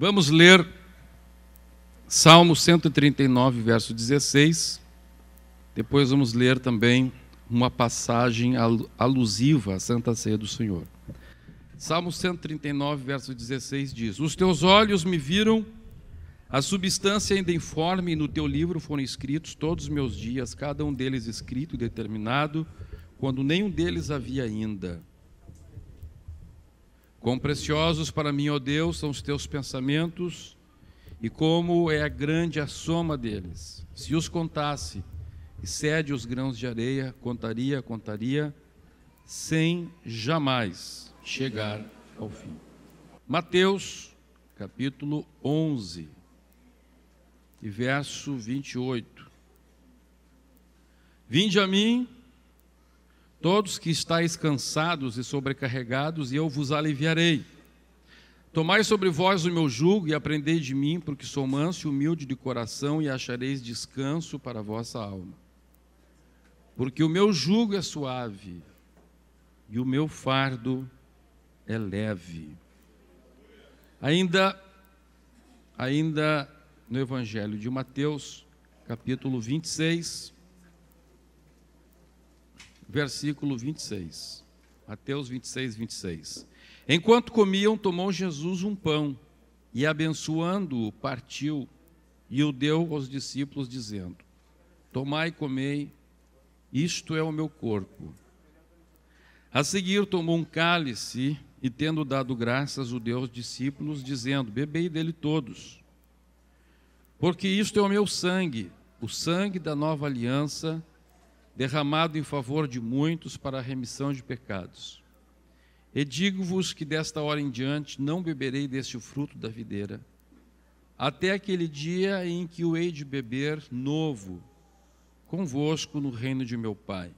Vamos ler Salmo 139, verso 16. Depois vamos ler também uma passagem alusiva à Santa Ceia do Senhor. Salmo 139, verso 16 diz: Os teus olhos me viram a substância ainda informe, e no teu livro foram escritos todos os meus dias, cada um deles escrito e determinado, quando nenhum deles havia ainda. Quão preciosos para mim, ó Deus, são os teus pensamentos, e como é grande a soma deles. Se os contasse, excede os grãos de areia, contaria, sem jamais chegar ao fim. Mateus, capítulo 11, e verso 28. Vinde a mim, todos que estáis cansados e sobrecarregados, e eu vos aliviarei. Tomai sobre vós o meu jugo e aprendei de mim, porque sou manso e humilde de coração, e achareis descanso para a vossa alma. Porque o meu jugo é suave e o meu fardo é leve. Ainda no Evangelho de Mateus, capítulo 26, versículo 26. Mateus 26, 26. Enquanto comiam, tomou Jesus um pão e, abençoando-o, partiu e o deu aos discípulos, dizendo: Tomai e comei, isto é o meu corpo. A seguir, tomou um cálice e, tendo dado graças, o deu aos discípulos, dizendo: Bebei dele todos, porque isto é o meu sangue, o sangue da nova aliança, derramado em favor de muitos para a remissão de pecados. E digo-vos que desta hora em diante não beberei deste fruto da videira, até aquele dia em que o hei de beber novo convosco no reino de meu Pai.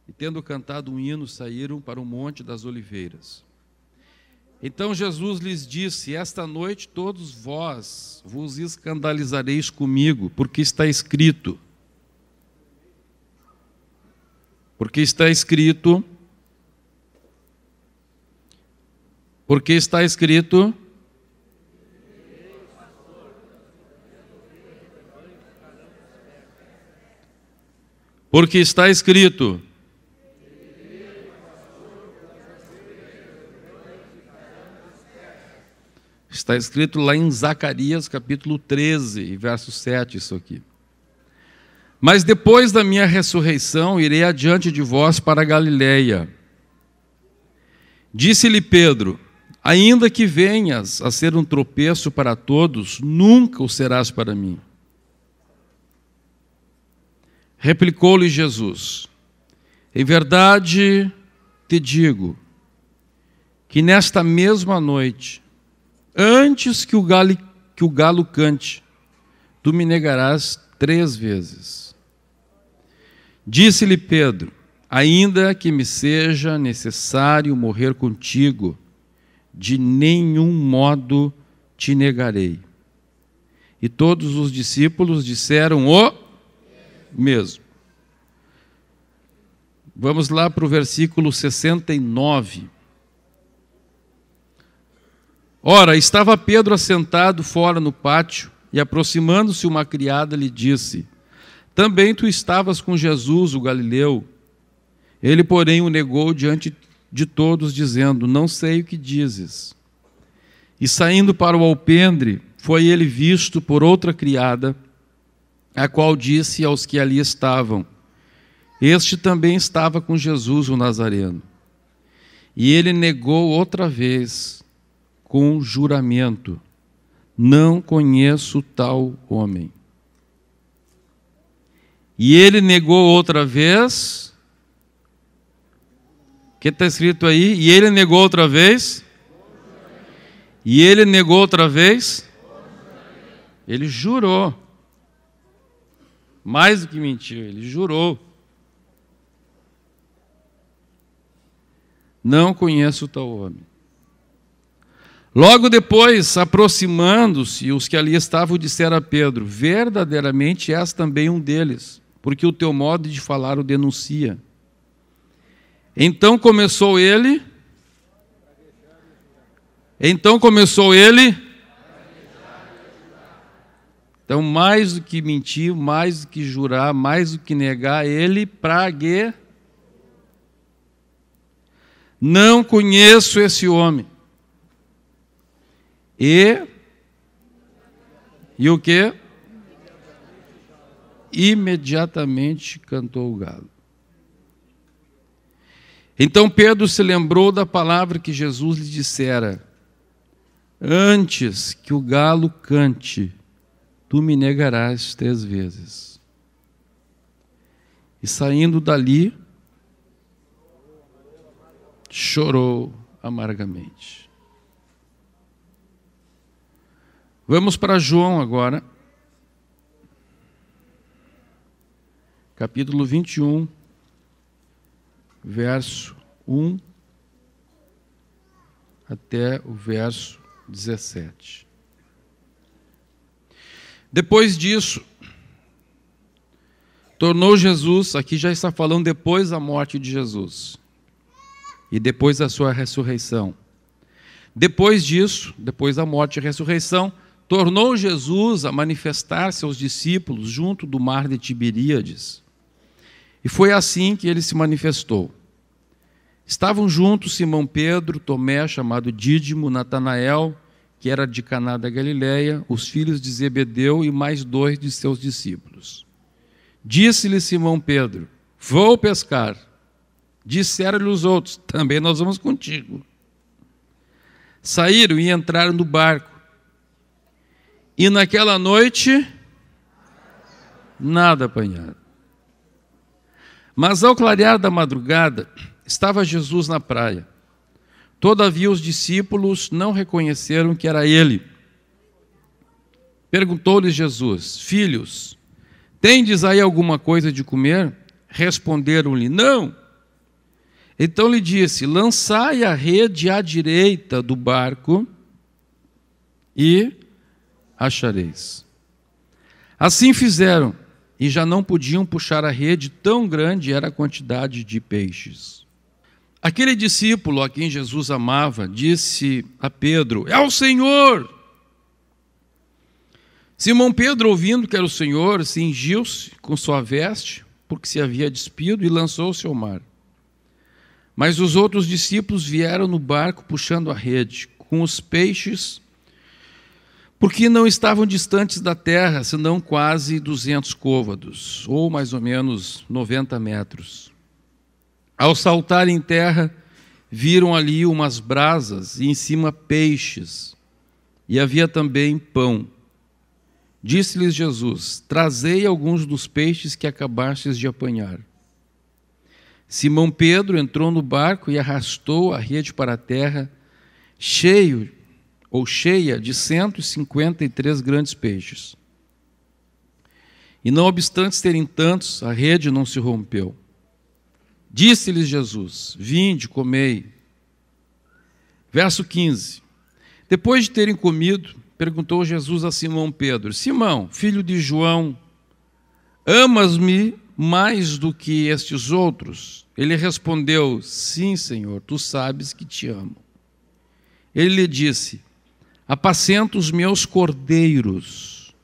E tendo cantado um hino, saíram para o Monte das Oliveiras. Então Jesus lhes disse: Esta noite todos vós vos escandalizareis comigo, porque está escrito, porque está escrito, está escrito lá em Zacarias, capítulo 13, verso 7, isso aqui. Mas depois da minha ressurreição, irei adiante de vós para a Galileia. Disse-lhe Pedro: Ainda que venhas a ser um tropeço para todos, nunca o serás para mim. Replicou-lhe Jesus: Em verdade te digo, que nesta mesma noite, antes que o galo cante, tu me negarás 3 vezes. Disse-lhe Pedro: Ainda que me seja necessário morrer contigo, de nenhum modo te negarei. E todos os discípulos disseram o mesmo. Vamos lá para o versículo 69. Ora, estava Pedro assentado fora no pátio, e aproximando-se uma criada lhe disse: Também tu estavas com Jesus, o Galileu. Ele, porém, o negou diante de todos, dizendo: Não sei o que dizes. E saindo para o alpendre, foi ele visto por outra criada, a qual disse aos que ali estavam: Este também estava com Jesus, o Nazareno. E ele negou outra vez, com juramento: Não conheço tal homem. E ele negou outra vez. O que está escrito aí? E ele negou outra vez. E ele negou outra vez. Ele jurou. Mais do que mentiu, ele jurou: Não conheço tal homem. Logo depois, aproximando-se, os que ali estavam disseram a Pedro: Verdadeiramente és também um deles, porque o teu modo de falar o denuncia. Então começou ele Então começou ele. Então, mais do que mentir, mais do que jurar, mais do que negar, ele praguejou. Não conheço esse homem. E o quê? Imediatamente cantou o galo. Então Pedro se lembrou da palavra que Jesus lhe dissera: antes que o galo cante, tu me negarás 3 vezes. E saindo dali, chorou amargamente. Vamos para João agora, capítulo 21, verso 1 até o verso 17. Depois disso, tornou Jesus, aqui já está falando depois da morte de Jesus e depois da sua ressurreição. Depois disso, depois da morte e ressurreição, tornou Jesus a manifestar-se aos discípulos junto do mar de Tiberíades. E foi assim que ele se manifestou. Estavam juntos Simão Pedro, Tomé, chamado Dídimo, Natanael, que era de Caná da Galileia, os filhos de Zebedeu e mais 2 de seus discípulos. Disse-lhe Simão Pedro: vou pescar. Disseram-lhe os outros: também nós vamos contigo. Saíram e entraram no barco. E naquela noite, nada apanharam. Mas ao clarear da madrugada, estava Jesus na praia. Todavia os discípulos não reconheceram que era ele. Perguntou-lhes Jesus: filhos, tendes aí alguma coisa de comer? Responderam-lhe: não. Então lhe disse: lançai a rede à direita do barco e achareis. Assim fizeram, e já não podiam puxar a rede, tão grande era a quantidade de peixes. Aquele discípulo a quem Jesus amava disse a Pedro: é o Senhor! Simão Pedro, ouvindo que era o Senhor, cingiu-se com sua veste, porque se havia despido, e lançou-se ao mar. Mas os outros discípulos vieram no barco puxando a rede, com os peixes, porque não estavam distantes da terra, senão quase 200 côvados, ou mais ou menos 90 metros. Ao saltar em terra, viram ali umas brasas e em cima peixes, e havia também pão. Disse-lhes Jesus: trazei alguns dos peixes que acabastes de apanhar. Simão Pedro entrou no barco e arrastou a rede para a terra, cheia de 153 grandes peixes. E não obstante terem tantos, a rede não se rompeu. Disse-lhes Jesus: vinde, comei. Verso 15. Depois de terem comido, perguntou Jesus a Simão Pedro: Simão, filho de João, amas-me mais do que estes outros? Ele respondeu: sim, Senhor, tu sabes que te amo. Ele lhe disse: apacenta os meus cordeiros.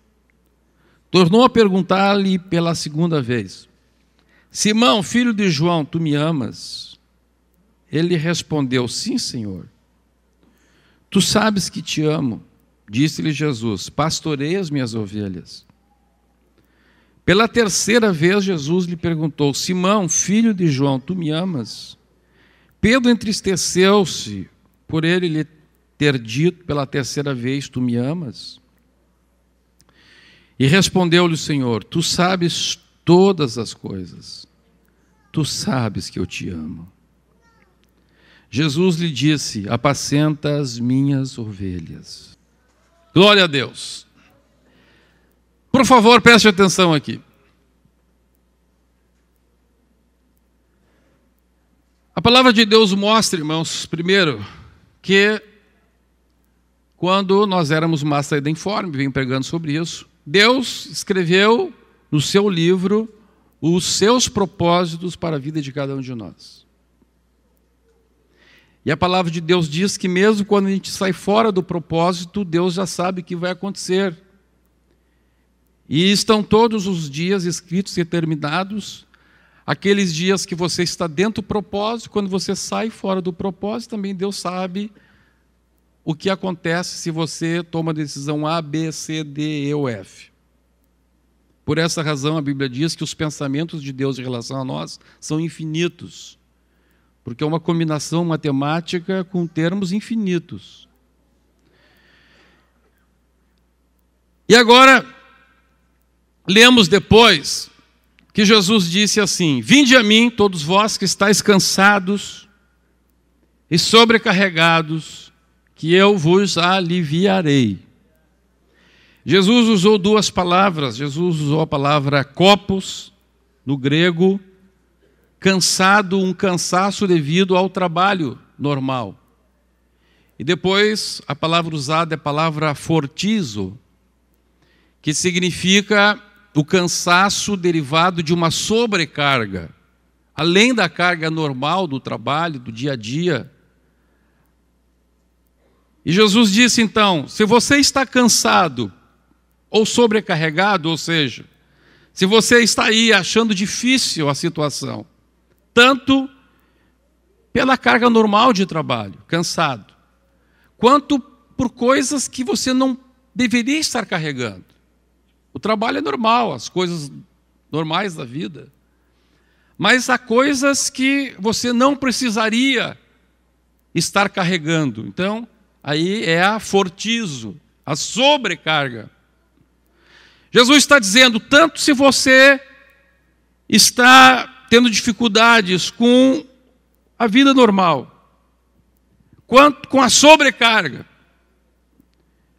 Tornou a perguntar-lhe pela segunda vez: Simão, filho de João, tu me amas? Ele respondeu: sim, Senhor, tu sabes que te amo. Disse-lhe Jesus: pastorei as minhas ovelhas. Pela terceira vez Jesus lhe perguntou: Simão, filho de João, tu me amas? Pedro entristeceu-se por ele lhe ter dito pela terceira vez: tu me amas? E respondeu-lhe o Senhor: tu sabes todas as coisas, tu sabes que eu te amo. Jesus lhe disse: apacenta as minhas ovelhas. Glória a Deus. Por favor, preste atenção aqui. A palavra de Deus mostra, irmãos, primeiro, que quando nós éramos massa ainda informe, vem pregando sobre isso, Deus escreveu no seu livro os seus propósitos para a vida de cada um de nós. E a palavra de Deus diz que mesmo quando a gente sai fora do propósito, Deus já sabe o que vai acontecer. E estão todos os dias escritos e determinados. Aqueles dias que você está dentro do propósito, quando você sai fora do propósito, também Deus sabe o que acontece se você toma a decisão A, B, C, D, E ou F. Por essa razão, a Bíblia diz que os pensamentos de Deus em relação a nós são infinitos, porque é uma combinação matemática com termos infinitos. E agora, lemos depois que Jesus disse assim: vinde a mim, todos vós que estáis cansados e sobrecarregados, que eu vos aliviarei. Jesus usou duas palavras. Jesus usou a palavra kopos, no grego, cansado, um cansaço devido ao trabalho normal. E depois a palavra usada é a palavra fortizo, que significa o cansaço derivado de uma sobrecarga, além da carga normal do trabalho, do dia a dia. E Jesus disse então: se você está cansado ou sobrecarregado, ou seja, se você está aí achando difícil a situação, tanto pela carga normal de trabalho, cansado, quanto por coisas que você não deveria estar carregando. O trabalho é normal, as coisas normais da vida. Mas há coisas que você não precisaria estar carregando. Então, aí é a fortizo, a sobrecarga. Jesus está dizendo, tanto se você está tendo dificuldades com a vida normal, quanto com a sobrecarga.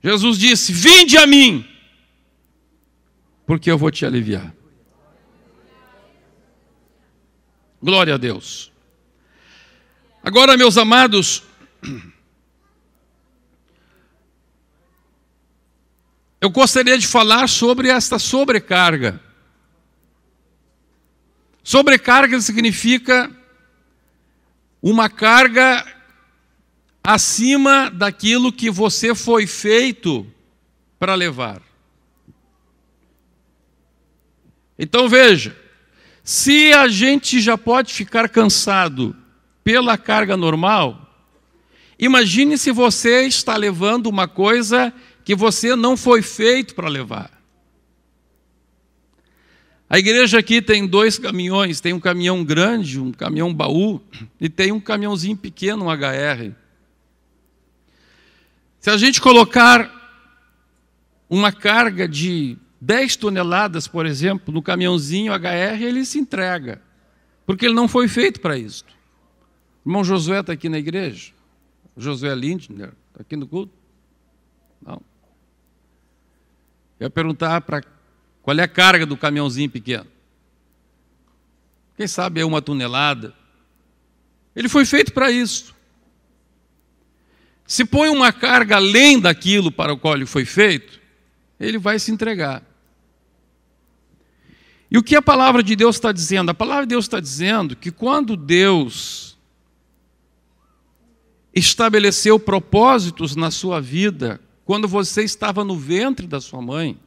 Jesus disse: vinde a mim, porque eu vou te aliviar. Glória a Deus. Agora, meus amados, eu gostaria de falar sobre esta sobrecarga. Sobrecarga significa uma carga acima daquilo que você foi feito para levar. Então veja, se a gente já pode ficar cansado pela carga normal, imagine se você está levando uma coisa que você não foi feito para levar. A igreja aqui tem 2 caminhões, tem um caminhão grande, um caminhão baú, e tem um caminhãozinho pequeno, um HR. Se a gente colocar uma carga de 10 toneladas, por exemplo, no caminhãozinho HR, ele se entrega, porque ele não foi feito para isso. O irmão Josué está aqui na igreja, o Josué Lindner, está aqui no culto? Não. Eu ia perguntar qual é a carga do caminhãozinho pequeno. Quem sabe é 1 tonelada. Ele foi feito para isso. Se põe uma carga além daquilo para o qual ele foi feito, ele vai se entregar. E o que a palavra de Deus está dizendo? A palavra de Deus está dizendo que quando Deus estabeleceu propósitos na sua vida, quando você estava no ventre da sua mãe,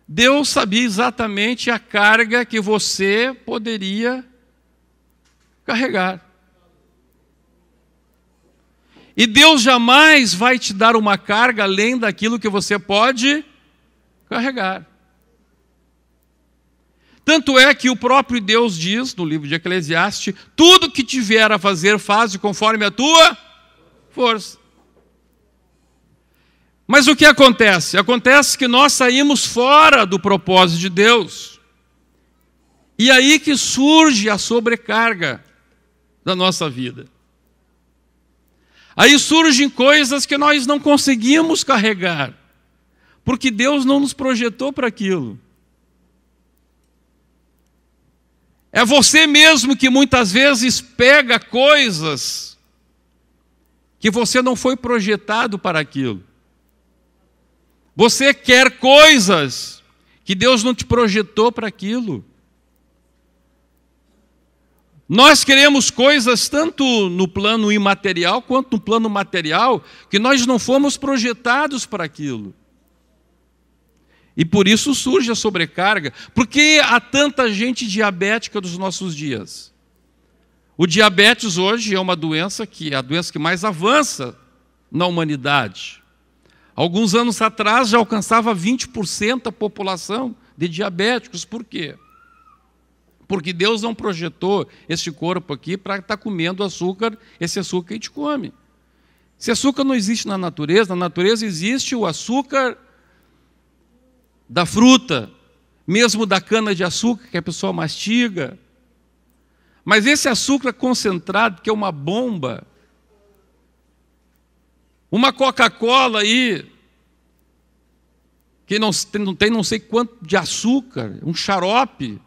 Deus sabia exatamente a carga que você poderia carregar. E Deus jamais vai te dar uma carga além daquilo que você pode carregar. Tanto é que o próprio Deus diz, no livro de Eclesiastes, tudo que tiver a fazer, faze conforme a tua força. Mas o que acontece? Acontece que nós saímos fora do propósito de Deus. E aí que surge a sobrecarga da nossa vida. Aí surgem coisas que nós não conseguimos carregar, porque Deus não nos projetou para aquilo. É você mesmo que muitas vezes pega coisas que você não foi projetado para aquilo. Você quer coisas que Deus não te projetou para aquilo. Nós queremos coisas tanto no plano imaterial quanto no plano material, que nós não fomos projetados para aquilo. E por isso surge a sobrecarga. Por que há tanta gente diabética nos nossos dias? O diabetes hoje é uma doença a doença que mais avança na humanidade. Alguns anos atrás já alcançava 20% da população de diabéticos. Por quê? Porque Deus não projetou esse corpo aqui para estar comendo açúcar, esse açúcar que a gente come. Esse açúcar não existe na natureza existe o açúcar da fruta, mesmo da cana-de-açúcar que a pessoa mastiga. Mas esse açúcar concentrado, que é uma bomba, uma Coca-Cola aí, que não tem não sei quanto de açúcar, um xarope,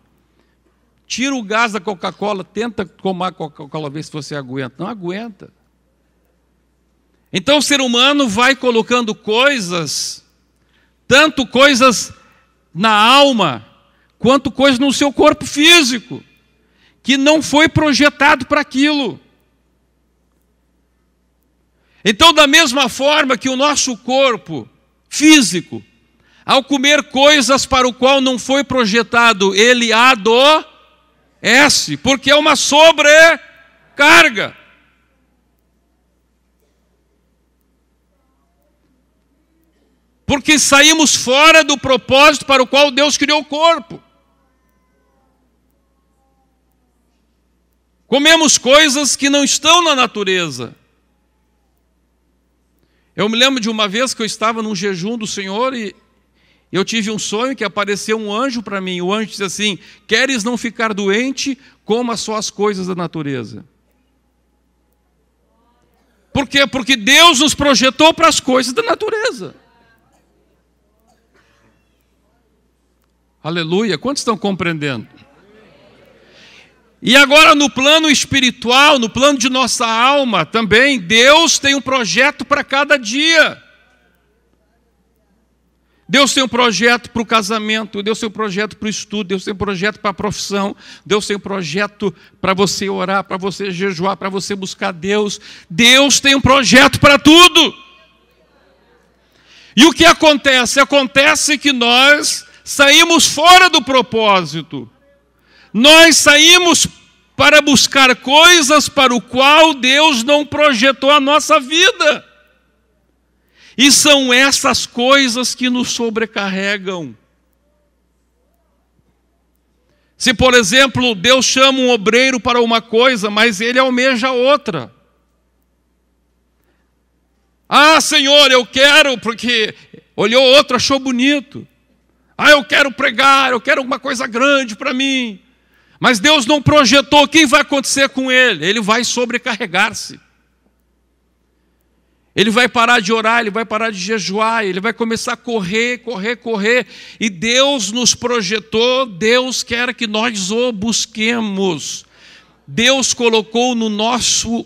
tira o gás da Coca-Cola, tenta tomar a Coca-Cola, ver se você aguenta. Não aguenta. Então o ser humano vai colocando coisas, tanto coisas na alma, quanto coisas no seu corpo físico, que não foi projetado para aquilo. Então, da mesma forma que o nosso corpo físico, ao comer coisas para o qual não foi projetado, ele adoece, porque é uma sobrecarga. Porque saímos fora do propósito para o qual Deus criou o corpo. Comemos coisas que não estão na natureza. Eu me lembro de uma vez que eu estava num jejum do Senhor e eu tive um sonho que apareceu um anjo para mim. O anjo disse assim: queres não ficar doente? Coma só as coisas da natureza. Por quê? Porque Deus nos projetou para as coisas da natureza. Aleluia. Quantos estão compreendendo? E agora no plano espiritual, no plano de nossa alma também, Deus tem um projeto para cada dia. Deus tem um projeto para o casamento, Deus tem um projeto para o estudo, Deus tem um projeto para a profissão, Deus tem um projeto para você orar, para você jejuar, para você buscar Deus. Deus tem um projeto para tudo. E o que acontece? Acontece que nós saímos fora do propósito. Nós saímos para buscar coisas para o qual Deus não projetou a nossa vida. E são essas coisas que nos sobrecarregam. Se, por exemplo, Deus chama um obreiro para uma coisa, mas ele almeja outra. Ah, Senhor, eu quero, porque olhou outro, achou bonito. Ah, eu quero pregar, eu quero uma coisa grande para mim. Mas Deus não projetou. O que vai acontecer com ele? Ele vai sobrecarregar-se. Ele vai parar de orar, ele vai parar de jejuar, ele vai começar a correr. E Deus nos projetou, Deus quer que nós o busquemos. Deus colocou no nosso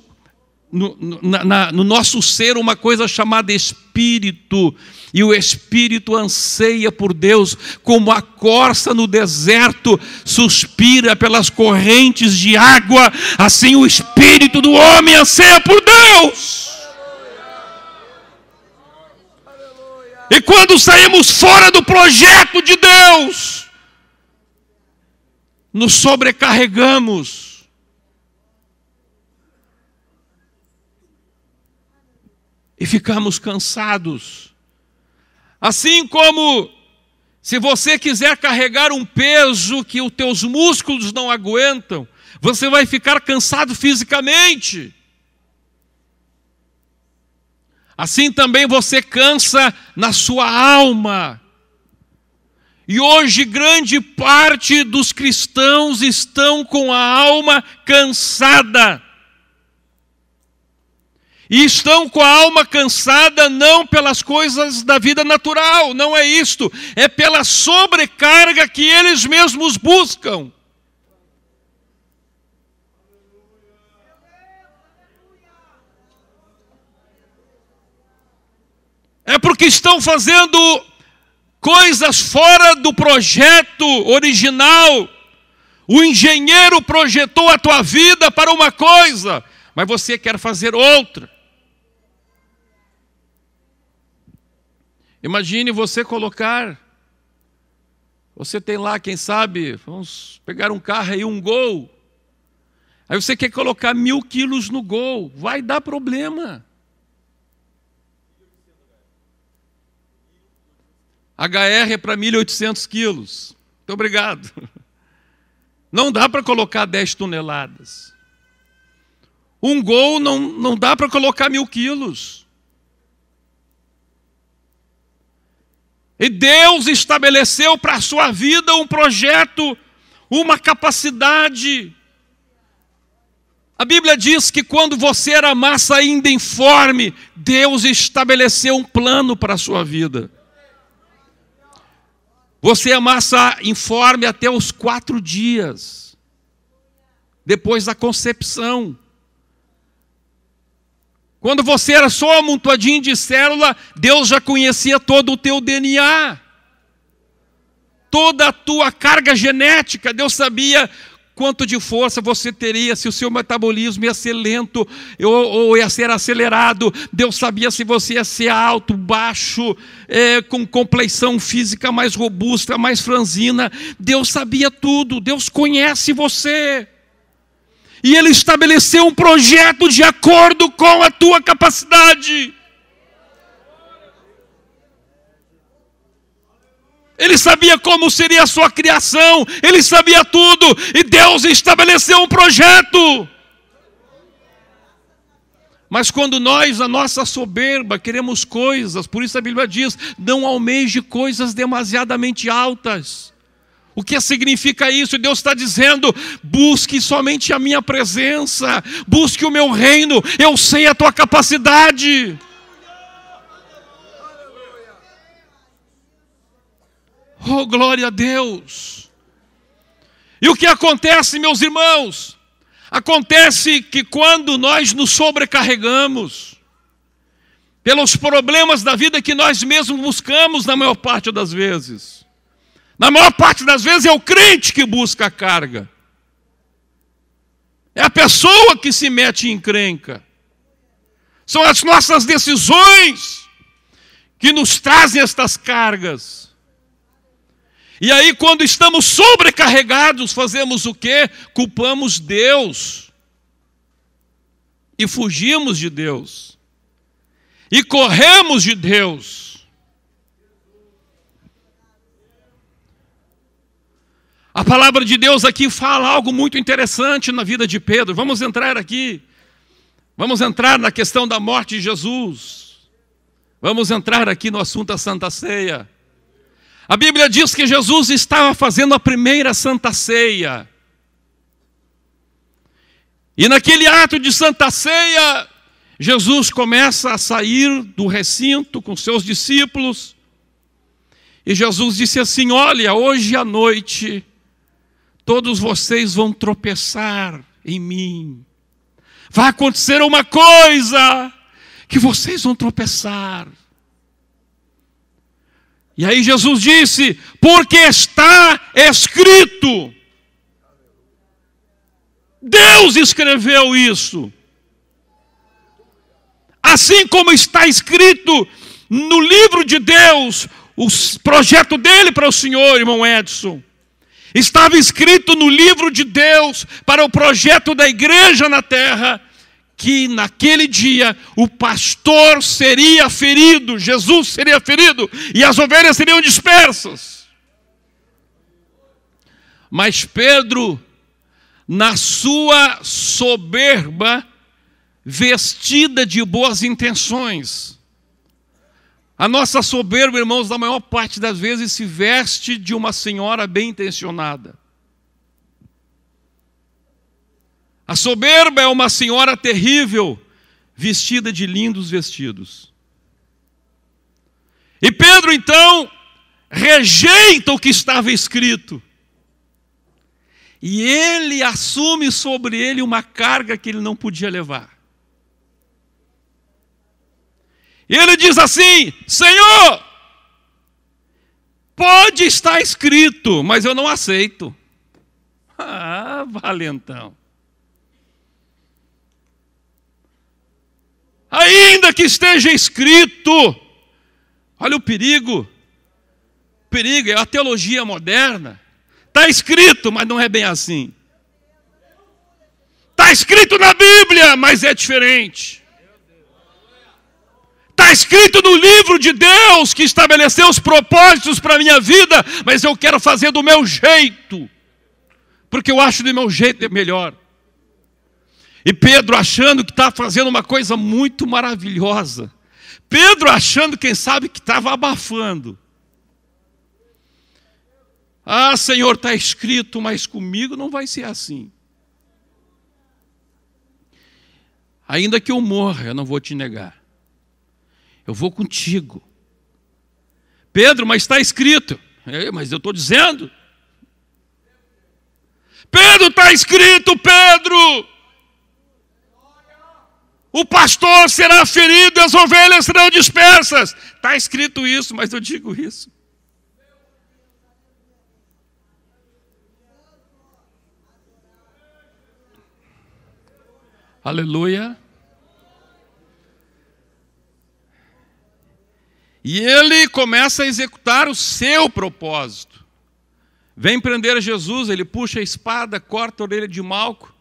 ser uma coisa chamada Espírito. E o Espírito anseia por Deus, como a corça no deserto suspira pelas correntes de água, assim o Espírito do homem anseia por Deus. E quando saímos fora do projeto de Deus, nos sobrecarregamos. E ficamos cansados. Assim como, se você quiser carregar um peso que os teus músculos não aguentam, você vai ficar cansado fisicamente. Assim também você cansa na sua alma. E hoje grande parte dos cristãos estão com a alma cansada. E estão com a alma cansada não pelas coisas da vida natural, não é isto. É pela sobrecarga que eles mesmos buscam. É porque estão fazendo coisas fora do projeto original. O engenheiro projetou a tua vida para uma coisa, mas você quer fazer outra. Imagine você colocar, você tem lá, quem sabe, vamos pegar um carro aí, um Gol. Aí você quer colocar 1000 quilos no Gol, vai dar problema. HR é para 1.800 quilos. Muito obrigado. Não dá para colocar 10 toneladas. Um Gol não dá para colocar 1000 quilos. E Deus estabeleceu para a sua vida um projeto, uma capacidade. A Bíblia diz que quando você era massa ainda informe, Deus estabeleceu um plano para a sua vida. Você é massa informe até os 4 dias, depois da concepção. Quando você era só amontoadinho de célula, Deus já conhecia todo o teu DNA. Toda a tua carga genética, Deus sabia quanto de força você teria, se o seu metabolismo ia ser lento ou ia ser acelerado. Deus sabia se você ia ser alto, baixo, com compleição física mais robusta, mais franzina. Deus sabia tudo, Deus conhece você. E Ele estabeleceu um projeto de acordo com a tua capacidade. Ele sabia como seria a sua criação, Ele sabia tudo, e Deus estabeleceu um projeto. Mas quando nós, a nossa soberba, queremos coisas, por isso a Bíblia diz, não almeje coisas demasiadamente altas. O que significa isso? Deus está dizendo, busque somente a minha presença, busque o meu reino, eu sei a tua capacidade. Oh, glória a Deus! E o que acontece, meus irmãos? Acontece que quando nós nos sobrecarregamos, pelos problemas da vida que nós mesmos buscamos na maior parte das vezes, na maior parte das vezes é o crente que busca a carga. É a pessoa que se mete em encrenca. São as nossas decisões que nos trazem estas cargas. E aí, quando estamos sobrecarregados, fazemos o quê? Culpamos Deus. E fugimos de Deus. E corremos de Deus. A palavra de Deus aqui fala algo muito interessante na vida de Pedro. Vamos entrar aqui. Vamos entrar na questão da morte de Jesus. Vamos entrar aqui no assunto da Santa Ceia. A Bíblia diz que Jesus estava fazendo a primeira Santa Ceia. E naquele ato de Santa Ceia, Jesus começa a sair do recinto com seus discípulos. E Jesus disse assim, olha, hoje à noite, todos vocês vão tropeçar em mim. Vai acontecer uma coisa que vocês vão tropeçar. E aí Jesus disse, porque está escrito. Deus escreveu isso. Assim como está escrito no livro de Deus, o projeto dele para o Senhor, irmão Edson. Estava escrito no livro de Deus para o projeto da igreja na terra, que naquele dia o pastor seria ferido, Jesus seria ferido e as ovelhas seriam dispersas. Mas Pedro, na sua soberba, vestida de boas intenções. A nossa soberba, irmãos, na maior parte das vezes se veste de uma senhora bem intencionada. A soberba é uma senhora terrível, vestida de lindos vestidos. E Pedro, então, rejeita o que estava escrito. E ele assume sobre ele uma carga que ele não podia levar. E ele diz assim, Senhor, pode estar escrito, mas eu não aceito. Ah, valentão. Ainda que esteja escrito, olha o perigo. O perigo é a teologia moderna. Está escrito, mas não é bem assim. Está escrito na Bíblia, mas é diferente. Está escrito no livro de Deus que estabeleceu os propósitos para a minha vida, mas eu quero fazer do meu jeito, porque eu acho do meu jeito é melhor. E Pedro achando que está fazendo uma coisa muito maravilhosa. Pedro achando, quem sabe, que estava abafando. Ah, Senhor, está escrito, mas comigo não vai ser assim. Ainda que eu morra, eu não vou te negar. Eu vou contigo. Pedro, mas está escrito. Mas eu estou dizendo. Pedro, está escrito, Pedro. O pastor será ferido e as ovelhas serão dispersas. Está escrito isso, mas eu digo isso. Aleluia. E ele começa a executar o seu propósito. Vem prender Jesus, ele puxa a espada, corta a orelha de Malco.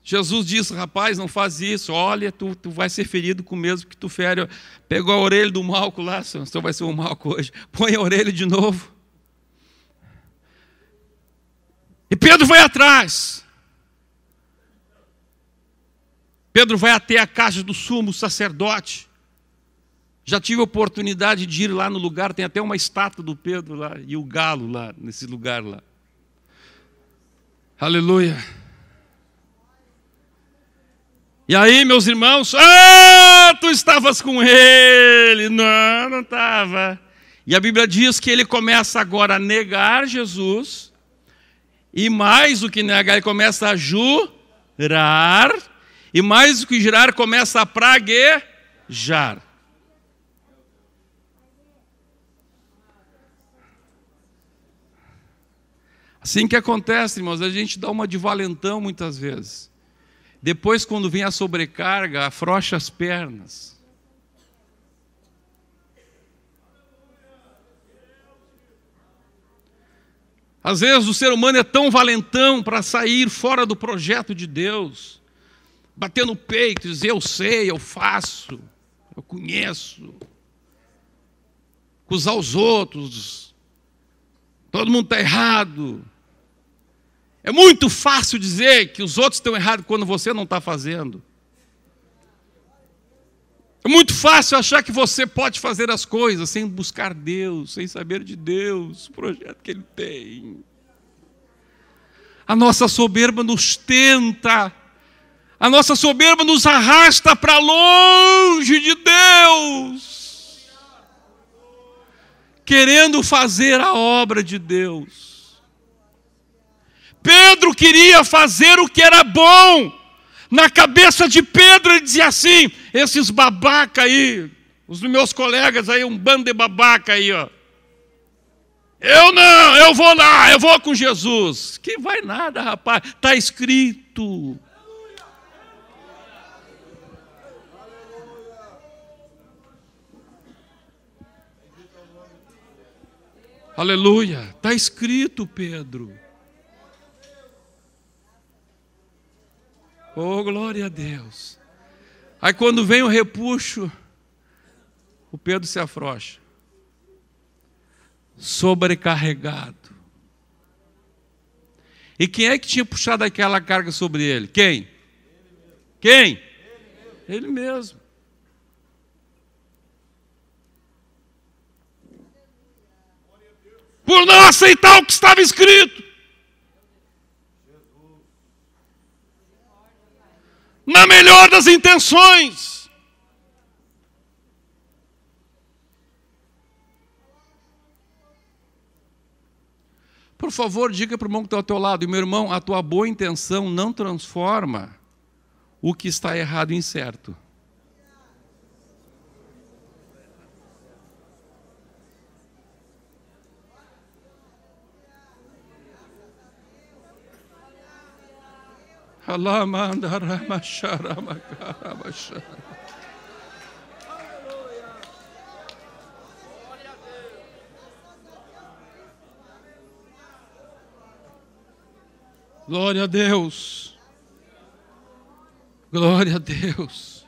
Jesus diz, rapaz, não faz isso, olha, tu vai ser ferido com o mesmo que tu fere. Pegou a orelha do Malco lá, o senhor vai ser um Malco hoje. Põe a orelha de novo. E Pedro vai atrás. Pedro vai até a casa do sumo sacerdote. Já tive a oportunidade de ir lá no lugar, tem até uma estátua do Pedro lá, e o galo lá, nesse lugar lá. Aleluia. E aí, meus irmãos, tu estavas com ele. Não, não estava. E a Bíblia diz que ele começa agora a negar Jesus, e mais do que negar, ele começa a jurar, e mais do que jurar, começa a praguejar. Assim que acontece, irmãos, a gente dá uma de valentão muitas vezes. Depois, quando vem a sobrecarga, afrouxa as pernas. Às vezes o ser humano é tão valentão para sair fora do projeto de Deus, bater no peito, dizer eu sei, eu faço, eu conheço, acusar os outros, todo mundo está errado. É muito fácil dizer que os outros estão errados quando você não está fazendo. É muito fácil achar que você pode fazer as coisas sem buscar Deus, sem saber de Deus, o projeto que Ele tem. A nossa soberba nos tenta, a nossa soberba nos arrasta para longe de Deus, querendo fazer a obra de Deus. Pedro queria fazer o que era bom. Na cabeça de Pedro ele dizia assim, esses babaca aí, os meus colegas aí, um bando de babaca aí, ó. Eu não, eu vou lá, eu vou com Jesus. Que vai nada, rapaz, está escrito. Aleluia, está escrito, Pedro. Oh, glória a Deus. Aí quando vem o repuxo, o Pedro se afrouxa. Sobrecarregado. E quem é que tinha puxado aquela carga sobre ele? Quem? Quem? Ele mesmo. Por não aceitar o que estava escrito. Na melhor das intenções. Por favor, diga para o irmão que está ao teu lado, meu irmão, a tua boa intenção não transforma o que está errado em certo. Glória a Deus. Glória a Deus.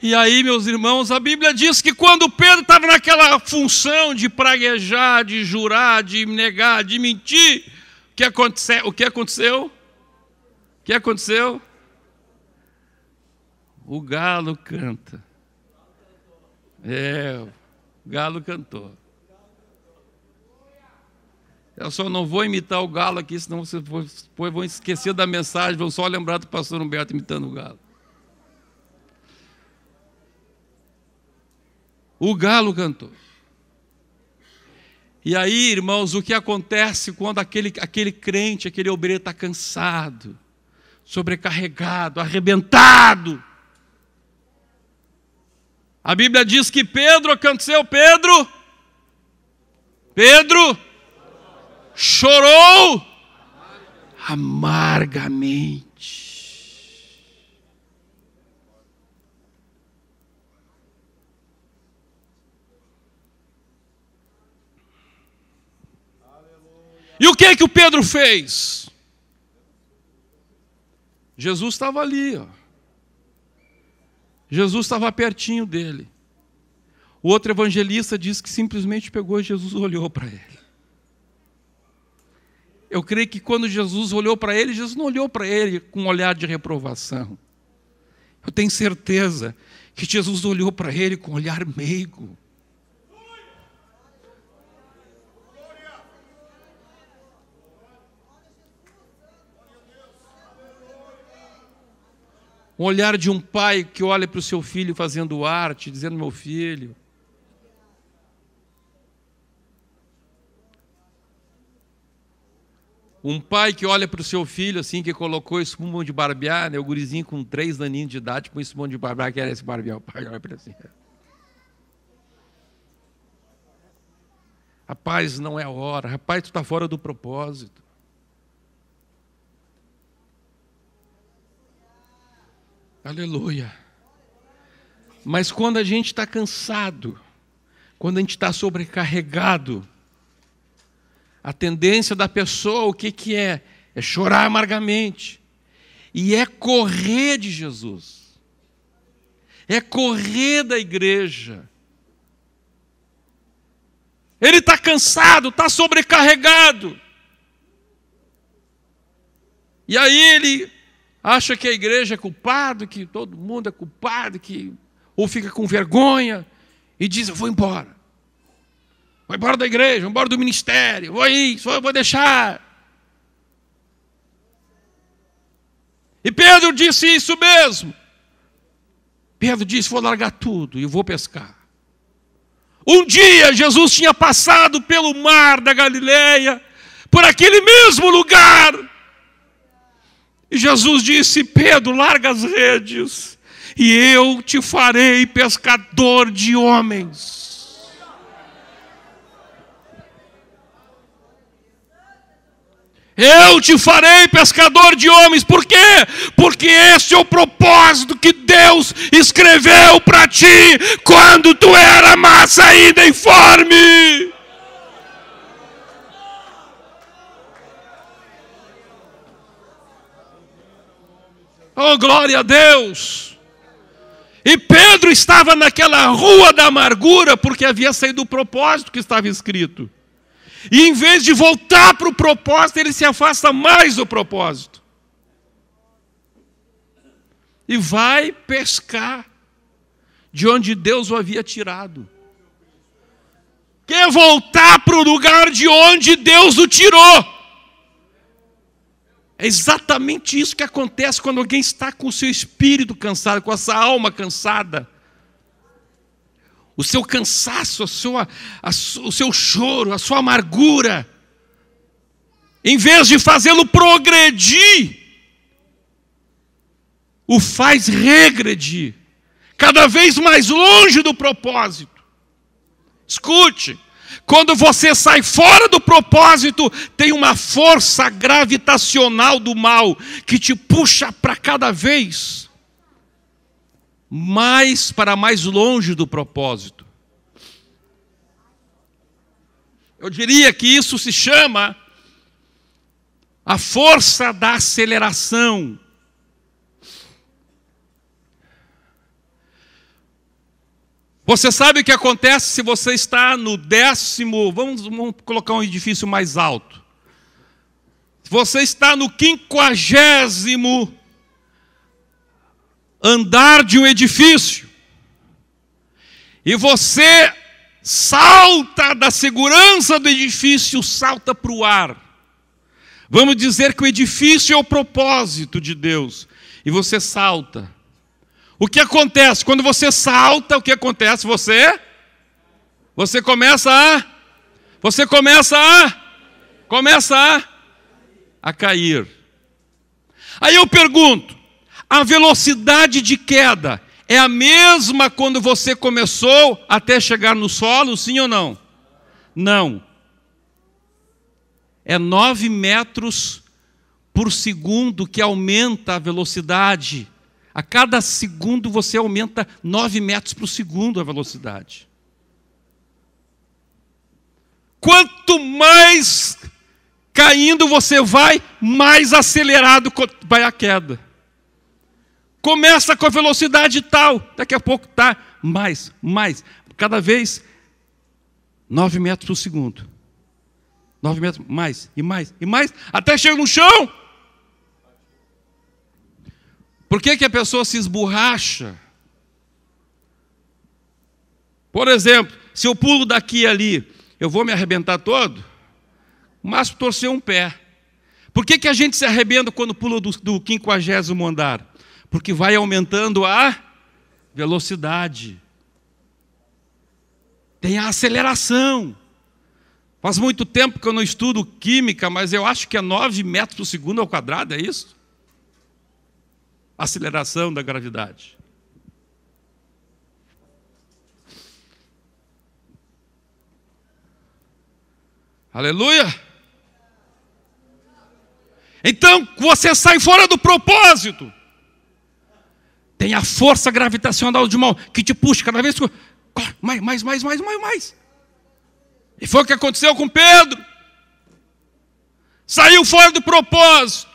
E aí, meus irmãos, a Bíblia diz que quando Pedro estava naquela função de praguejar, de jurar, de negar, de mentir, o que aconteceu? O que aconteceu? O galo canta. O galo cantou. Eu só não vou imitar o galo aqui, senão vocês vão esquecer da mensagem, vão só lembrar do pastor Humberto imitando o galo. O galo cantou. E aí, irmãos, o que acontece quando aquele crente, aquele obreiro está cansado, sobrecarregado, arrebentado? A Bíblia diz que Pedro chorou amargamente. E o que o Pedro fez? Jesus estava ali, ó. Jesus estava pertinho dele. O outro evangelista diz que simplesmente pegou Jesus e olhou para ele. Eu creio que quando Jesus olhou para ele, Jesus não olhou para ele com um olhar de reprovação. Eu tenho certeza que Jesus olhou para ele com um olhar meigo. Um olhar de um pai que olha para o seu filho fazendo arte, dizendo: meu filho. Um pai que olha para o seu filho assim, que colocou espuma de barbear, né? O gurizinho com 3 aninhos de idade com espuma de barbear, que era esse barbear. O pai olha para ele assim. Rapaz, não é a hora. Rapaz, tu está fora do propósito. Aleluia. Mas quando a gente está cansado, quando a gente está sobrecarregado, a tendência da pessoa, o que é? É chorar amargamente. E é correr de Jesus. É correr da igreja. Ele está cansado, está sobrecarregado. E aí ele acha que a igreja é culpado, que todo mundo é culpado, ou fica com vergonha e diz: eu vou embora. Vou embora da igreja, vou embora do ministério, vou deixar. E Pedro disse isso mesmo. Pedro disse: vou largar tudo e vou pescar. Um dia Jesus tinha passado pelo mar da Galileia, por aquele mesmo lugar. E Jesus disse: Pedro, larga as redes e eu te farei pescador de homens. Eu te farei pescador de homens. Por quê? Porque esse é o propósito que Deus escreveu para ti quando tu era massa ainda informe. Oh, glória a Deus! E Pedro estava naquela rua da amargura porque havia saído do propósito que estava escrito. E em vez de voltar para o propósito, ele se afasta mais do propósito. E vai pescar de onde Deus o havia tirado. Quer voltar para o lugar de onde Deus o tirou. É exatamente isso que acontece quando alguém está com o seu espírito cansado, com a sua alma cansada. O seu cansaço, o seu choro, a sua amargura, em vez de fazê-lo progredir, o faz regredir, cada vez mais longe do propósito. Escute, Quando você sai fora do propósito, tem uma força gravitacional do mal que te puxa para cada vez mais para mais longe do propósito. Eu diria que isso se chama a força da aceleração. Você sabe o que acontece se você está no 10º, vamos colocar um edifício mais alto. Se você está no 50º andar de um edifício, e você salta da segurança do edifício, salta para o ar. Vamos dizer que o edifício é o propósito de Deus, e você salta. O que acontece? Quando você salta, o que acontece? Você começa a cair. Aí eu pergunto, a velocidade de queda é a mesma quando você começou até chegar no solo, sim ou não? Não. É 9 metros por segundo que aumenta a velocidade. A cada segundo você aumenta 9 metros por segundo a velocidade. Quanto mais caindo você vai, mais acelerado vai a queda. Começa com a velocidade tal, daqui a pouco está mais, cada vez 9 metros por segundo. 9 metros, mais, até chega no chão. Por que a pessoa se esborracha? Por exemplo, se eu pulo daqui e ali, eu vou me arrebentar todo? O máximo torcer um pé. Por que a gente se arrebenta quando pula do 50º andar? Porque vai aumentando a velocidade. Tem a aceleração. Faz muito tempo que eu não estudo química, mas eu acho que é 9 metros por segundo ao quadrado, é isso? Aceleração da gravidade. Aleluia! Então, você sai fora do propósito. Tem a força gravitacional de mão que te puxa cada vez mais. E foi o que aconteceu com Pedro. Saiu fora do propósito.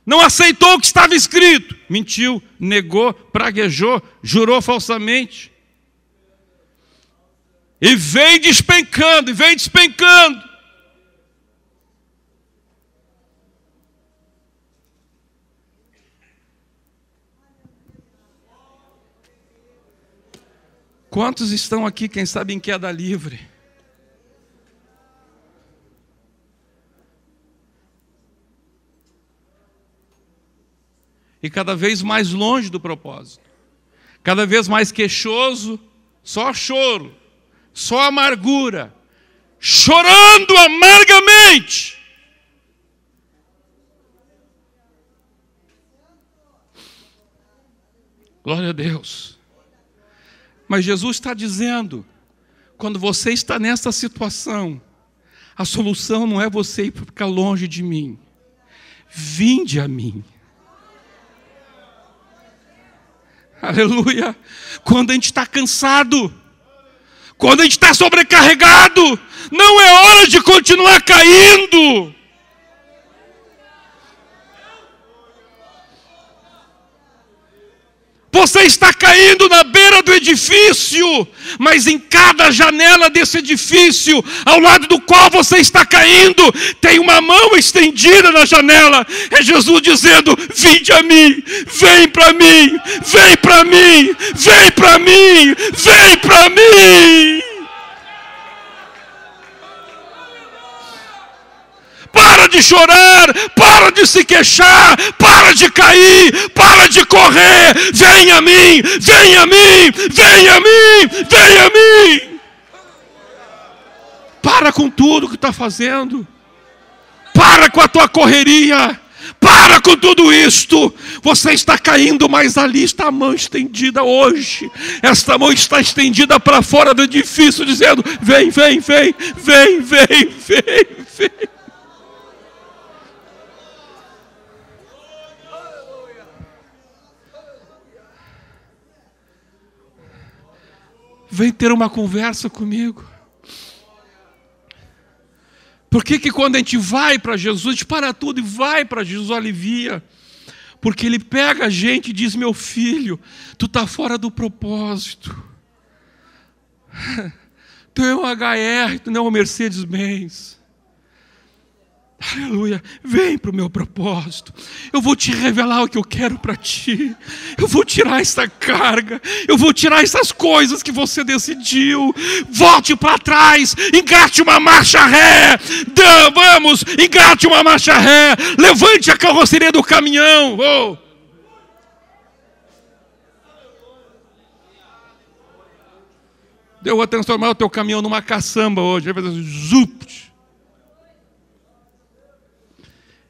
Não aceitou o que estava escrito. Mentiu, negou, praguejou, jurou falsamente. E vem despencando. Quantos estão aqui, quem sabe, em queda livre? E cada vez mais longe do propósito. Cada vez mais queixoso, só choro, só amargura. Chorando amargamente. Glória a Deus. Mas Jesus está dizendo, quando você está nessa situação, a solução não é você ir ficar longe de mim. Vinde a mim. Aleluia. Quando a gente está cansado, quando a gente está sobrecarregado, não é hora de continuar caindo. Você está caindo na beira do edifício, mas em cada janela desse edifício, ao lado do qual você está caindo, tem uma mão estendida na janela. É Jesus dizendo: vinde a mim, vem para mim, vem para mim, vem para mim, vem para mim. Para de chorar, para de se queixar, para de cair, para de correr. Vem a mim, vem a mim, vem a mim, vem a mim. Para com tudo que está fazendo. Para com a tua correria. Para com tudo isto. Você está caindo, mas ali está a mão estendida hoje. Esta mão está estendida para fora do edifício, dizendo: vem, vem, vem, vem, vem, vem, vem. Vem ter uma conversa comigo. Por que quando a gente vai para Jesus, a gente para tudo e vai para Jesus, alivia? Porque Ele pega a gente e diz: meu filho, tu está fora do propósito. Tu é um HR, tu não é um Mercedes-Benz. Aleluia, vem para o meu propósito. Eu vou te revelar o que eu quero para ti. Eu vou tirar essa carga. Eu vou tirar essas coisas que você decidiu. Volte para trás, engate uma marcha ré. Vamos, engate uma marcha ré. Levante a carroceria do caminhão. Oh. Eu vou transformar o teu caminhão numa caçamba hoje. Vai fazer zup.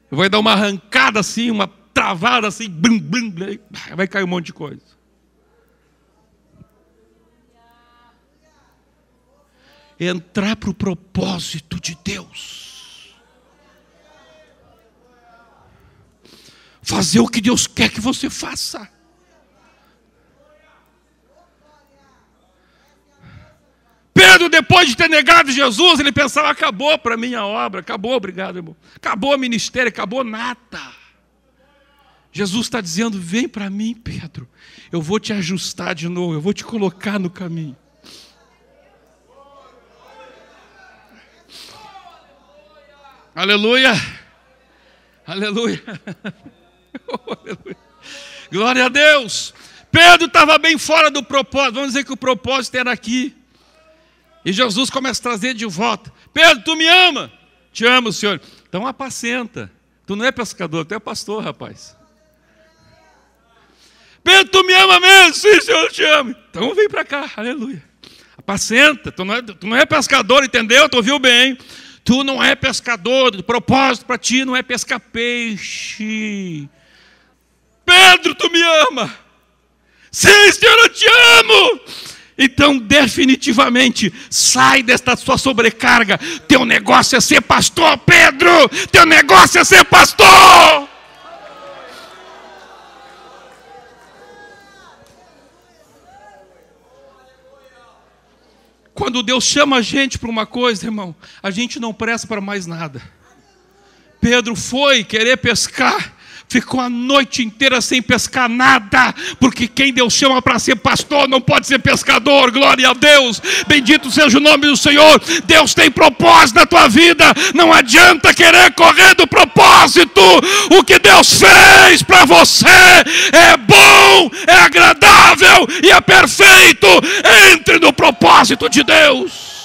Eu vou dar uma arrancada assim, uma travada assim, blum, blum, blum, vai cair um monte de coisa. Entrar para o propósito de Deus. Fazer o que Deus quer que você faça. Pedro, depois de ter negado Jesus, ele pensava: acabou para mim a obra, acabou, obrigado, irmão. Acabou o ministério, acabou nada. Jesus está dizendo: vem para mim, Pedro. Eu vou te ajustar de novo, eu vou te colocar no caminho. Aleluia. Aleluia. Oh, aleluia. Glória a Deus. Pedro estava bem fora do propósito. Vamos dizer que o propósito era aqui. E Jesus começa a trazer de volta: Pedro, tu me ama? Te amo, Senhor. Então apacenta. Tu não é pescador, tu é pastor, rapaz. Pedro, tu me ama mesmo? Sim, Senhor, eu te amo. Então vem para cá, aleluia. Apacenta. Tu não é pescador, entendeu? Tu ouviu bem? Tu não é pescador. O propósito para ti não é pescar peixe. Pedro, tu me ama? Sim, Senhor, eu te amo. Então, definitivamente, sai desta sua sobrecarga. Teu negócio é ser pastor, Pedro. Teu negócio é ser pastor. Quando Deus chama a gente para uma coisa, irmão, a gente não presta para mais nada. Pedro foi querer pescar. Ficou a noite inteira sem pescar nada, porque quem Deus chama para ser pastor não pode ser pescador. Glória a Deus, bendito seja o nome do Senhor. Deus tem propósito na tua vida, não adianta querer correr do propósito. O que Deus fez para você é bom, é agradável e é perfeito. Entre no propósito de Deus.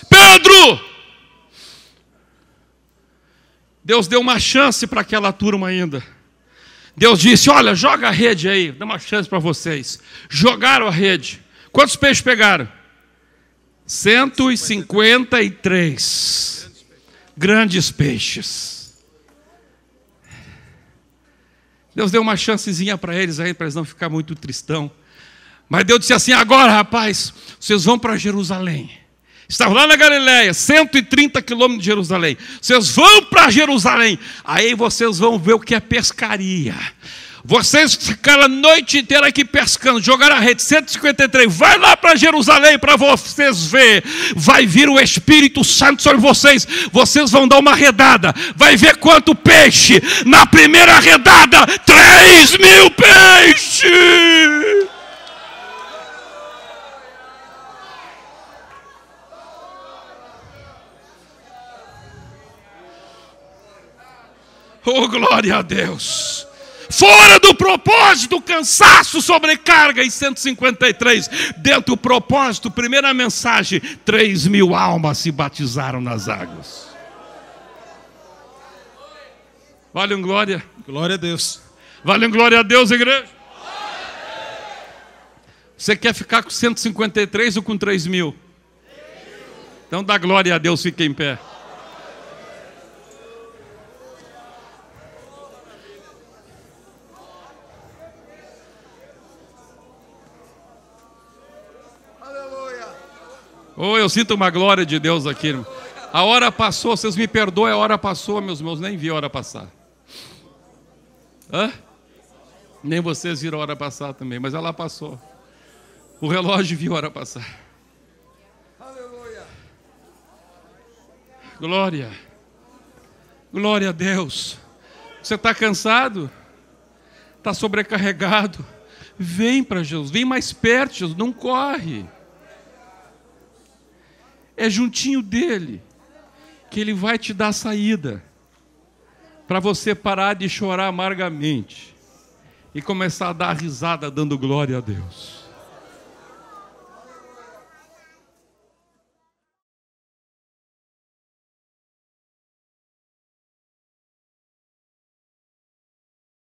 Pedro! Deus deu uma chance para aquela turma ainda. Deus disse: olha, joga a rede aí, dá uma chance para vocês. Jogaram a rede. Quantos peixes pegaram? 153 grandes peixes. Deus deu uma chancezinha para eles aí, para eles não ficarem muito tristão. Mas Deus disse assim: agora, rapaz, vocês vão para Jerusalém. Estavam lá na Galileia, 130 quilômetros de Jerusalém. Vocês vão para Jerusalém. Aí vocês vão ver o que é pescaria. Vocês ficaram a noite inteira aqui pescando, jogaram a rede, 153. Vai lá para Jerusalém para vocês ver. Vai vir o Espírito Santo sobre vocês. Vocês vão dar uma redada. Vai ver quanto peixe. Na primeira redada, 3.000 peixes. Oh, glória a Deus. Fora do propósito, cansaço, sobrecarga. E 153, dentro do propósito, primeira mensagem: 3.000 almas se batizaram nas águas. Vale um glória. Glória a Deus. Vale um glória a Deus, igreja. Você quer ficar com 153 ou com 3.000? Então dá glória a Deus, fica em pé. Oh, eu sinto uma glória de Deus aqui, irmão. A hora passou, vocês me perdoem, a hora passou, meus irmãos, nem vi a hora passar. Hã? Nem vocês viram a hora passar também, mas ela passou. O relógio viu a hora passar. Glória. Glória a Deus. Você está cansado? Está sobrecarregado? Vem para Jesus, vem mais perto, Jesus, não corre. É juntinho dele que ele vai te dar a saída para você parar de chorar amargamente e começar a dar risada dando glória a Deus.